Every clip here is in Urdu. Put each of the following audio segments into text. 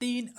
3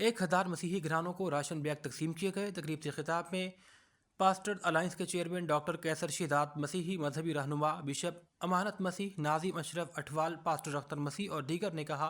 1000 مسیحی گھرانوں کو راشن بیگ تقسیم کیے گئے۔ تقریب سے خطاب میں پاسٹر الائنس کے چیئرمین ڈاکٹر کیسر شہزاد، مسیحی مذہبی رہنما بشپ امانت مسیح ناظم اشرف اٹھوال، پاسٹر اختر مسیح اور دیگر نے کہا،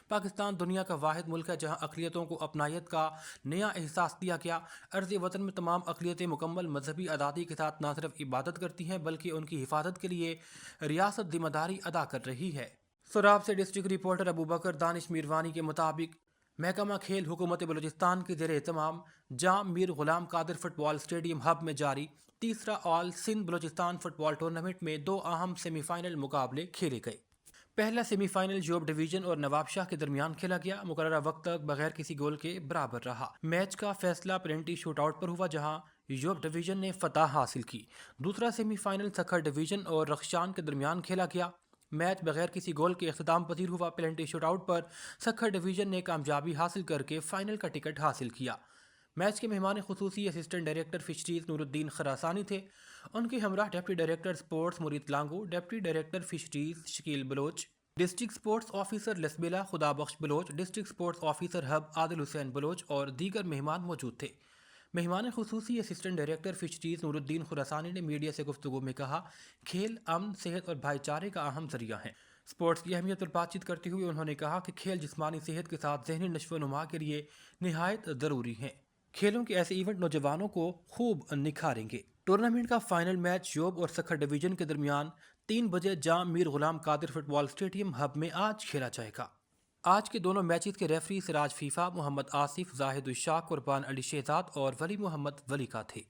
پاکستان دنیا کا واحد ملک ہے جہاں اقلیتوں کو اپنائیت کا نیا احساس دیا گیا۔ ارض وطن میں تمام اقلیتیں مکمل مذہبی آزادی کے ساتھ نہ صرف عبادت کرتی ہیں بلکہ ان کی حفاظت کے لیے ریاست ذمہ داری ادا کر رہی ہے۔ سراب سے ڈسٹرکٹ رپورٹر ابوبکر دانش میروانی کے مطابق محکمہ کھیل حکومت بلوچستان کے زیر اہتمام جام میر غلام قادر فٹ بال اسٹیڈیم ہب میں جاری تیسرا آل سندھ بلوچستان فٹ بال ٹورنامنٹ میں 2 اہم سیمی فائنل مقابلے کھیلے گئے۔ پہلا سیمی فائنل جوب ڈویژن اور نواب شاہ کے درمیان کھیلا گیا، مقررہ وقت تک بغیر کسی گول کے برابر رہا۔ میچ کا فیصلہ پینلٹی شوٹ آؤٹ پر ہوا جہاں یوب ڈویژن نے فتح حاصل کی۔ دوسرا سیمی فائنل سکھر ڈویژن اور رخشان کے درمیان کھیلا گیا۔ میچ بغیر کسی گول کے اختتام پذیر ہوا۔ پینلٹی شوٹ آؤٹ پر سکھر ڈویژن نے کامیابی حاصل کر کے فائنل کا ٹکٹ حاصل کیا۔ میچ کے مہمان خصوصی اسسٹنٹ ڈائریکٹر فشریز نور الدین خراسانی تھے۔ ان کے ہمراہ deputy director sports Mureed Lango, deputy director fisheries Shakeel Baloch, district sports officer Lasbela Khuda Bakhsh Baloch, district sports officer Hub Adil Hussain Baloch اور دیگر مہمان موجود تھے۔ مہمان خصوصی اسسٹنٹ ڈائریکٹر فشریز نور الدین خراسانی نے میڈیا سے گفتگو میں کہا، کھیل امن، صحت اور بھائی چارے کا اہم ذریعہ ہے۔ سپورٹس کی اہمیت پر بات چیت کرتے ہوئے انہوں نے کہا کہ کھیل جسمانی صحت کے ساتھ ذہنی نشو و نما کے لیے نہایت ضروری ہیں۔ کھیلوں کے ایسے ایونٹ نوجوانوں کو خوب نکھاریں گے۔ ٹورنامنٹ کا فائنل میچ یوب اور سکھر ڈویژن کے درمیان 3 بجے جام میر غلام قادر فٹ بال اسٹیڈیم ہب میں آج کھیلا جائے گا۔ آج کے دونوں میچز کے ریفری سراج فیفا محمد آصف، زاہد الشاق، قربان علی شہزاد اور ولی محمد ولی کا تھے۔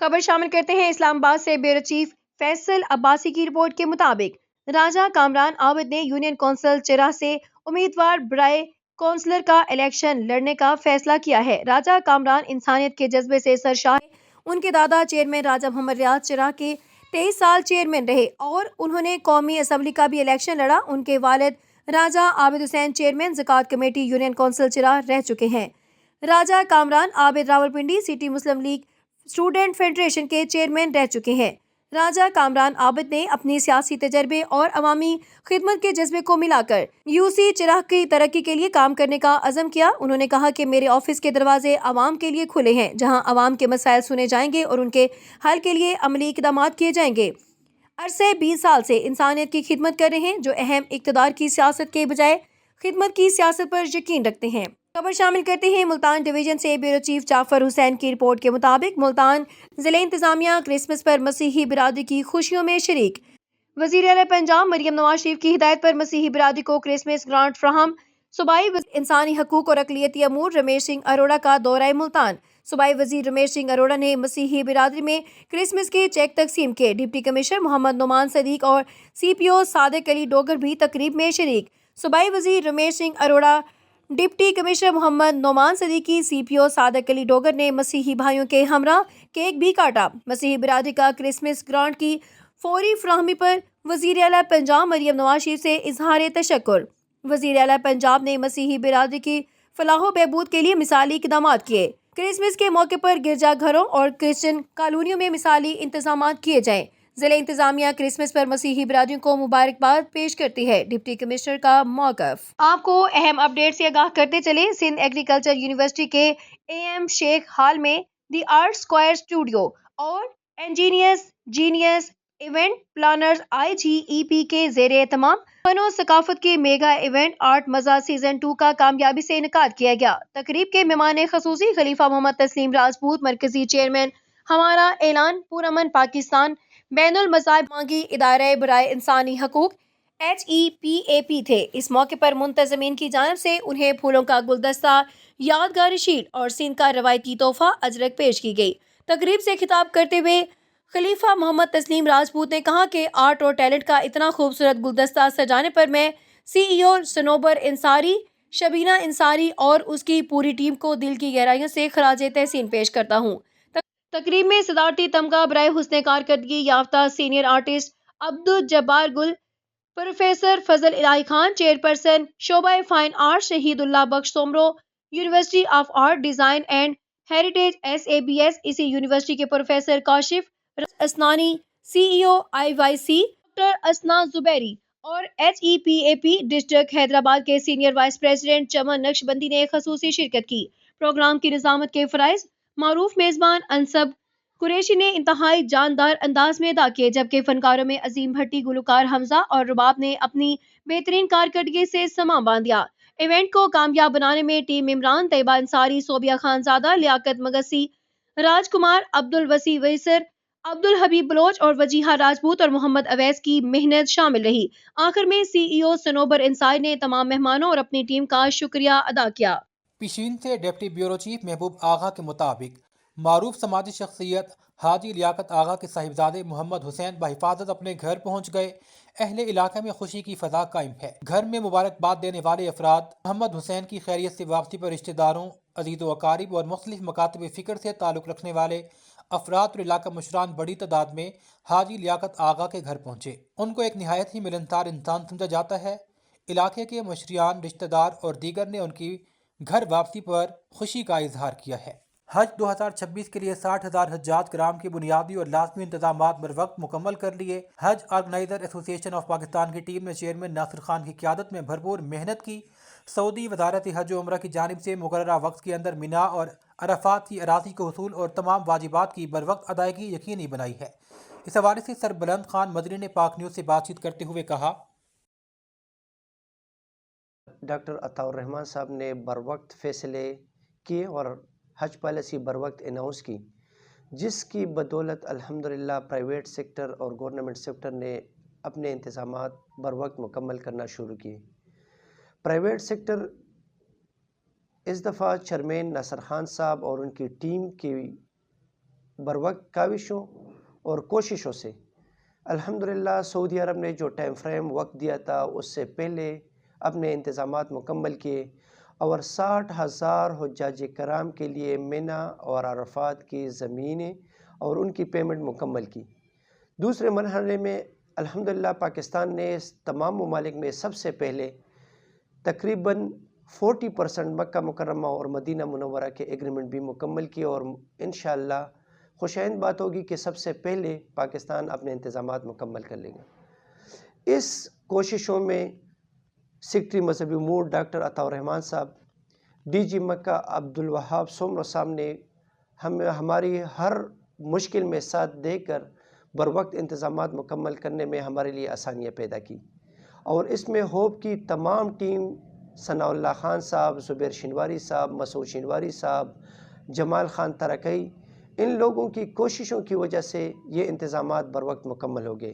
خبر شامل کرتے ہیں اسلام آباد سے بیورو چیف فیصل عباسی کی رپورٹ کے مطابق راجہ کامران عابد نے یونین کونسل چرا سے امیدوار برائے کونسلر کا الیکشن لڑنے کا فیصلہ کیا ہے۔ راجہ کامران انسانیت کے جذبے سے سرشار ہیں۔ ان کے دادا چیئرمین راجہ محمد ریاض چرا کے 23 سال چیئرمین رہے اور انہوں نے قومی اسمبلی کا بھی الیکشن لڑا۔ ان کے والد راجہ عابد حسین چیئرمین زکوٰۃ کمیٹی یونین کونسل چرا رہ چکے ہیں۔ راجہ کامران عابد راولپنڈی سٹی مسلم لیگ اسٹوڈنٹ فیڈریشن کے چیئرمین رہ چکے ہیں۔ راجہ کامران عابد نے اپنی سیاسی تجربے اور عوامی خدمت کے جذبے کو ملا کر یوسی چرا کی ترقی کے لیے کام کرنے کا عزم کیا۔ انہوں نے کہا کہ میرے آفس کے دروازے عوام کے لیے کھلے ہیں، جہاں عوام کے مسائل سنے جائیں گے اور ان کے حل کے لیے عملی اقدامات کیے جائیں گے۔ عرصے 20 سال سے انسانیت کی خدمت کر رہے ہیں، جو اہم اقتدار کی سیاست کے بجائے خدمت کی سیاست پر یقین رکھتے ہیں۔ خبر شامل کرتے ہیں ملتان ڈویژن سے بیورو چیف جعفر حسین کی رپورٹ کے مطابق ملتان ضلع انتظامیہ کرسمس پر مسیحی برادری کی خوشیوں میں شریک۔ وزیر اعلیٰ پنجاب مریم نواز شریف کی ہدایت پر مسیحی برادری کو کرسمس گرانٹ فراہم۔ صوبائی وزیر انسانی حقوق اور اقلیتی امور رمیش سنگھ اروڑہ کا دورہ ملتان۔ صوبائی وزیر رمیش سنگھ اروڑہ نے مسیحی برادری میں کرسمس کے چیک تقسیم کیے۔ ڈپٹی کمشنر محمد نعمان صدیق اور سی پی او صادق علی ڈوگر بھی تقریب میں شریک۔ صوبائی وزیر رمیش سنگھ اروڑہ، ڈپٹی کمشنر محمد نعمان صدیقی، سی پی او صادق علی ڈوگر نے مسیحی بھائیوں کے ہمراہ کیک بھی کاٹا۔ مسیحی برادری کا کرسمس گرانٹ کی فوری فراہمی پر وزیر اعلیٰ پنجاب مریم نواز شریف سے اظہار تشکر۔ وزیر اعلیٰ پنجاب نے مسیحی برادری کی فلاح و بہبود کے لیے مثالی اقدامات کیے۔ کرسمس کے موقع پر گرجا گھروں اور کرسچن کالونیوں میں مثالی انتظامات کیے جائیں۔ ضلع انتظامیہ کرسمس پر مسیحی برادریوں کو مبارکباد پیش کرتی ہے۔ ڈپٹی کمشنر کا موقف۔ آپ کو اہم اپڈیٹ سے آگاہ کرتے چلے، سندھ ایگریکلچر یونیورسٹی کے اے ایم شیخ ہال میں دی آرٹ اسکوائر اسٹوڈیو اور engineers genius event planners IGEP کے زیر اہتمام فن و ثقافت کے میگا ایونٹ آرٹ مزہ سیزن 2 کا کامیابی سے انعقاد کیا گیا۔ تقریب کے مہمان خصوصی خلیفہ محمد تسلیم راجپوت، مرکزی چیئرمین ہمارا اعلان پرامن پاکستان، بین المذاہب مانگی ادارہ برائے انسانی حقوق HEPAP تھے۔ اس موقع پر منتظمین کی جانب سے انہیں پھولوں کا گلدستہ، یادگار شیٹ اور سندھ کا روایتی تحفہ اجرک پیش کی گئی۔ تقریب سے خطاب کرتے ہوئے خلیفہ محمد تسلیم راجپوت نے کہا کہ آرٹ اور ٹیلنٹ کا اتنا خوبصورت گلدستہ سجانے پر میں CEO صنوبر انصاری، شبینہ انصاری اور اس کی پوری ٹیم کو دل کی گہرائیوں سے خراج تحسین پیش کرتا ہوں۔ تقریب میں صدارتی تمغہ برائے حسن کارکردگی یافتہ senior artist Abdul Jabbar Gul, professor Fazal Elahi Khan, chairperson شعبہ fine art Shaheed Allah Bakhsh Soomro, university of art design and heritage SABS، اسی یونیورسٹی کے professor Kashif Asnani, CEO IYC، doctor Asna Zubairi اور HEPAP ڈسٹرکٹ حیدرآباد کے سینئر وائس پریزیڈنٹ چمن نقش بندی نے خصوصی شرکت کی۔ پروگرام کی نظامت کے فرائض معروف میزبان انصب قریشی نے انتہائی جاندار انداز میں ادا کیے، جبکہ فنکاروں میں عظیم بھٹی، گلوکار حمزہ اور رباب نے اپنی بہترین کارکردگی سے سما باندھا۔ ایونٹ کو کامیاب بنانے میں ٹیم عمران، طیبہ انصاری، صوبیہ خانزادہ، لیاقت مگسی، راج کمار، عبدالوسی ویسر، عبدالحبیب بلوچ اور وجیہہ راجپوت اور محمد اویس کی محنت شامل رہی۔ آخر میں سی ای او صنوبر انصاری نے تمام مہمانوں اور اپنی ٹیم کا شکریہ ادا کیا۔ پیشین سے ڈپٹی بیورو چیف محبوب آغا کے مطابق معروف سماجی شخصیت حاجی لیاقت آغا کے صاحبزادے محمد حسین بحفاظت اپنے گھر پہنچ گئے۔ اہل علاقے میں خوشی کی فضا قائم ہے۔ گھر میں مبارکباد دینے والے افراد محمد حسین کی خیریت سے واپسی پر رشتہ داروں، عزیز و اقارب اور مختلف مکاتب فکر سے تعلق رکھنے والے افراد اور علاقہ مشران بڑی تعداد میں حاجی لیاقت آغا کے گھر پہنچے۔ ان کو ایک نہایت ہی ملنسار انسان سمجھا جاتا ہے۔ علاقے کے مشریان، رشتہ دار اور دیگر نے ان کی گھر واپسی پر خوشی کا اظہار کیا ہے۔ حج 2026 کے لیے 60,000 حجاج کرام کی بنیادی اور لازمی انتظامات بر وقت مکمل کر لیے۔ حج آرگنائزر ایسوسی ایشن آف پاکستان کی ٹیم نے چیئرمین ناصر خان کی قیادت میں بھرپور محنت کی۔ سعودی وزارت حج و عمرہ کی جانب سے مقررہ وقت کے اندر مینا اور عرفات کی اراضی کے حصول اور تمام واجبات کی بر وقت ادائیگی یقینی بنائی ہے۔ اس حوالے سے سربلند خان مدنی نے پاک نیوز سے بات چیت کرتے ہوئے کہا، ڈاکٹر عطاء الرحمان صاحب نے بر وقت فیصلے کیے اور حج پالیسی بر وقت اناؤنس کی، جس کی بدولت الحمدللہ پرائیویٹ سیکٹر اور گورنمنٹ سیکٹر نے اپنے انتظامات بر وقت مکمل کرنا شروع کیے۔ پرائیویٹ سیکٹر اس دفعہ چیئرمین ناصر خان صاحب اور ان کی ٹیم کی بر وقت کاوشوں اور کوششوں سے الحمدللہ سعودی عرب نے جو ٹائم فریم وقت دیا تھا اس سے پہلے اپنے انتظامات مکمل کیے اور 60,000 حجاج کرام کے لیے مینا اور عرفات کی زمینیں اور ان کی پیمنٹ مکمل کی۔ دوسرے مرحلے میں الحمدللہ پاکستان نے تمام ممالک میں سب سے پہلے تقریباً 40% مکہ مکرمہ اور مدینہ منورہ کے ایگریمنٹ بھی مکمل کیے اور انشاءاللہ خوشائند بات ہوگی کہ سب سے پہلے پاکستان اپنے انتظامات مکمل کر لے گا۔ اس کوششوں میں سیکرٹری مذہبی امور ڈاکٹر عطاء الرحمان صاحب، ڈی جی مکہ عبدالوہاب سومرو صاحب نے ہماری ہر مشکل میں ساتھ دے کر بر وقت انتظامات مکمل کرنے میں ہمارے لیے آسانیاں پیدا کی، اور اس میں ہوپ کی تمام ٹیم، ثناء اللہ خان صاحب، زبیر شنواری صاحب، مسعود شنواری صاحب، جمال خان ترکئی، ان لوگوں کی کوششوں کی وجہ سے یہ انتظامات بر وقت مکمل ہو گئے۔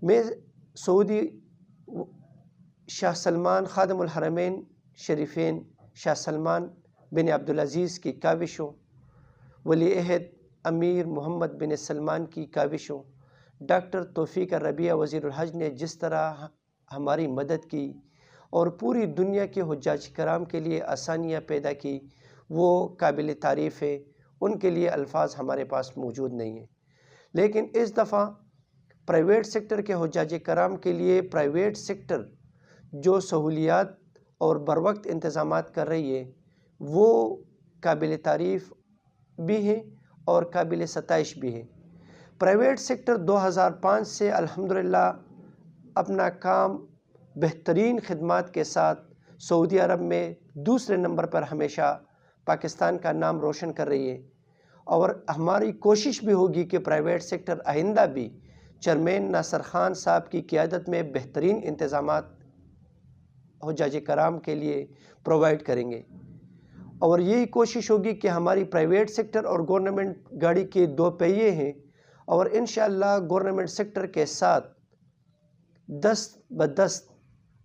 میں سعودی شاہ سلمان خادم الحرمین شریفین شاہ سلمان بن عبدالعزیز کی کاوشوں، ولی عہد امیر محمد بن سلمان کی کاوشوں، ڈاکٹر توفیق الربیع وزیر الحج نے جس طرح ہماری مدد کی اور پوری دنیا کے حجاج کرام کے لیے آسانیاں پیدا کی، وہ قابل تعریف ہے۔ ان کے لیے الفاظ ہمارے پاس موجود نہیں ہیں۔ لیکن اس دفعہ پرائیویٹ سیکٹر کے حجاج کرام کے لیے پرائیویٹ سیکٹر جو سہولیات اور بر وقت انتظامات کر رہی ہے وہ قابل تعریف بھی ہیں اور قابل ستائش بھی ہے۔ پرائیویٹ سیکٹر 2005 سے الحمدللہ اپنا کام بہترین خدمات کے ساتھ سعودی عرب میں دوسرے نمبر پر ہمیشہ پاکستان کا نام روشن کر رہی ہے، اور ہماری کوشش بھی ہوگی کہ پرائیویٹ سیکٹر آئندہ بھی چیئرمین ناصر خان صاحب کی قیادت میں بہترین انتظامات حجاج کرام کے لیے پرووائڈ کریں گے، اور یہی کوشش ہوگی کہ ہماری پرائیویٹ سیکٹر اور گورنمنٹ گاڑی کے دو پہیے ہیں، اور انشاءاللہ گورنمنٹ سیکٹر کے ساتھ دست بدست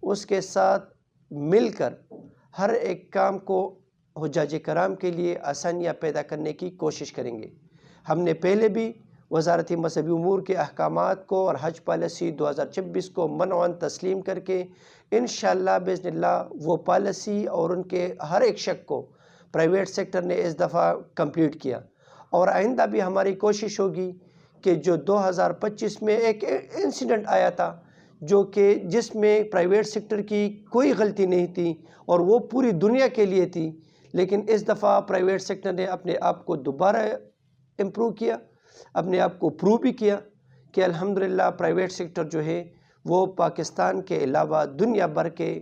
اس کے ساتھ مل کر ہر ایک کام کو حجاج کرام کے لیے آسانیاں پیدا کرنے کی کوشش کریں گے۔ ہم نے پہلے بھی وزارت مذہبی امور کے احکامات کو اور حج پالیسی 2026 کو منعاً تسلیم کر کے انشاءاللہ باذن اللہ وہ پالیسی اور ان کے ہر ایک شق کو پرائیویٹ سیکٹر نے اس دفعہ کمپلیٹ کیا، اور آئندہ بھی ہماری کوشش ہوگی کہ جو 2025 میں ایک انسیڈنٹ آیا تھا جو کہ جس میں پرائیویٹ سیکٹر کی کوئی غلطی نہیں تھی اور وہ پوری دنیا کے لیے تھی، لیکن اس دفعہ پرائیویٹ سیکٹر نے اپنے آپ کو دوبارہ امپروو کیا، اپنے آپ کو پروو بھی کیا کہ الحمدللہ پرائیویٹ سیکٹر جو ہے وہ پاکستان کے علاوہ دنیا بھر کے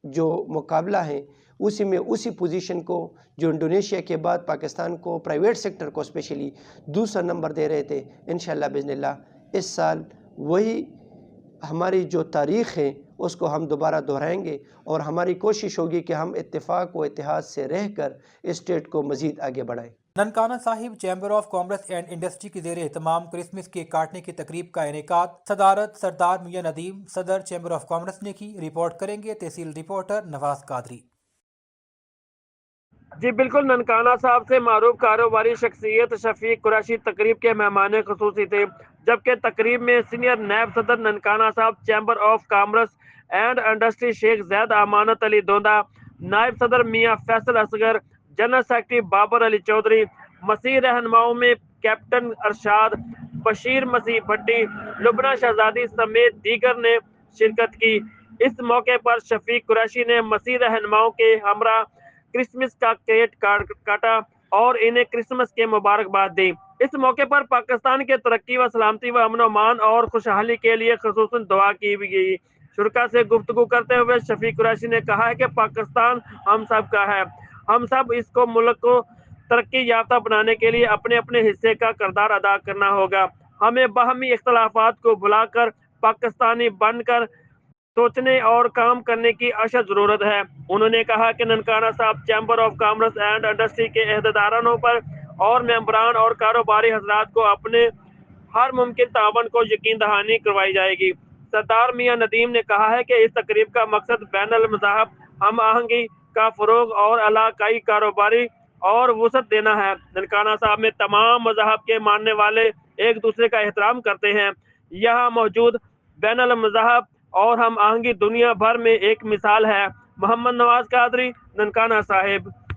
جو مقابلہ ہیں اسی میں اسی پوزیشن کو جو انڈونیشیا کے بعد پاکستان کو پرائیویٹ سیکٹر کو اسپیشلی دوسرا نمبر دے رہے تھے، انشاءاللہ باذن اللہ اس سال وہی ہماری جو تاریخ ہے اس کو ہم دوبارہ دہرائیں گے، اور ہماری کوشش ہوگی کہ ہم اتفاق و اتحاد سے رہ کر اسٹیٹ کو مزید آگے بڑھائیں۔ ننکانہ صاحب chamber of commerce and industry کی زیر اہتمام کرسمس کیک کاٹنے کی تقریب کا انعقاد صدارت سردار میاں ندیم صدر چیمبر آف کامرس نے کی۔ رپورٹ کریں گے تحصیل رپورٹر نواز قادری۔ جی بالکل، ننکانہ صاحب سے معروف کاروباری شخصیت شفیق قریشی تقریب کے مہمان خصوصی تھے، جبکہ تقریب میں سینئر نیب صدر ننکانہ صاحب chamber of commerce and industry شیخ زید امانت علی دوندا، نائب صدر میاں فیصل اصغر، جنرل سیکرٹری بابر علی چودھری، مسیح رہنماؤں میں کیپٹن ارشاد، بشیر مسیح بھٹی، لبنہ شہزادی سمیت دیگر نے شرکت کی۔ اس موقع پر شفیق قریشی نے مسیح رہنماؤں کے ہمراہ کرسمس کا کیک کاٹا اور انہیں کرسمس کے مبارکباد دی۔ اس موقع پر پاکستان کے ترقی و سلامتی و امن و امان اور خوشحالی کے لیے خصوصاً دعا کی گئی۔ شرکا سے گفتگو کرتے ہوئے شفیق قریشی نے کہا ہے کہ پاکستان ہم سب کا ہے، ہم سب اس کو ملک کو ترقی یافتہ بنانے کے لیے اپنے اپنے حصے کا کردار ادا کرنا ہوگا۔ ہمیں باہمی اختلافات کو بھلا کر پاکستانی بن کر سوچنے اور کام کرنے کی اشد ضرورت ہے۔ انہوں نے کہا کہ ننکانہ صاحب chamber of commerce and industry کے عہدیدارانوں پر اور ممبران اور کاروباری حضرات کو اپنے ہر ممکن تعاون کو یقین دہانی کروائی جائے گی۔ سردار میاں ندیم نے کہا ہے کہ اس تقریب کا مقصد بین المذاہب ہم آہنگی کا فروغ اور علاقائی کاروباری اور وسعت دینا ہے۔ ننکانہ صاحب میں تمام مذاہب کے ماننے والے ایک دوسرے کا احترام کرتے ہیں۔ یہاں موجود بین المذاہب اور ہم آہنگی دنیا بھر میں ایک مثال ہے۔ محمد نواز قادری، ننکانہ صاحب۔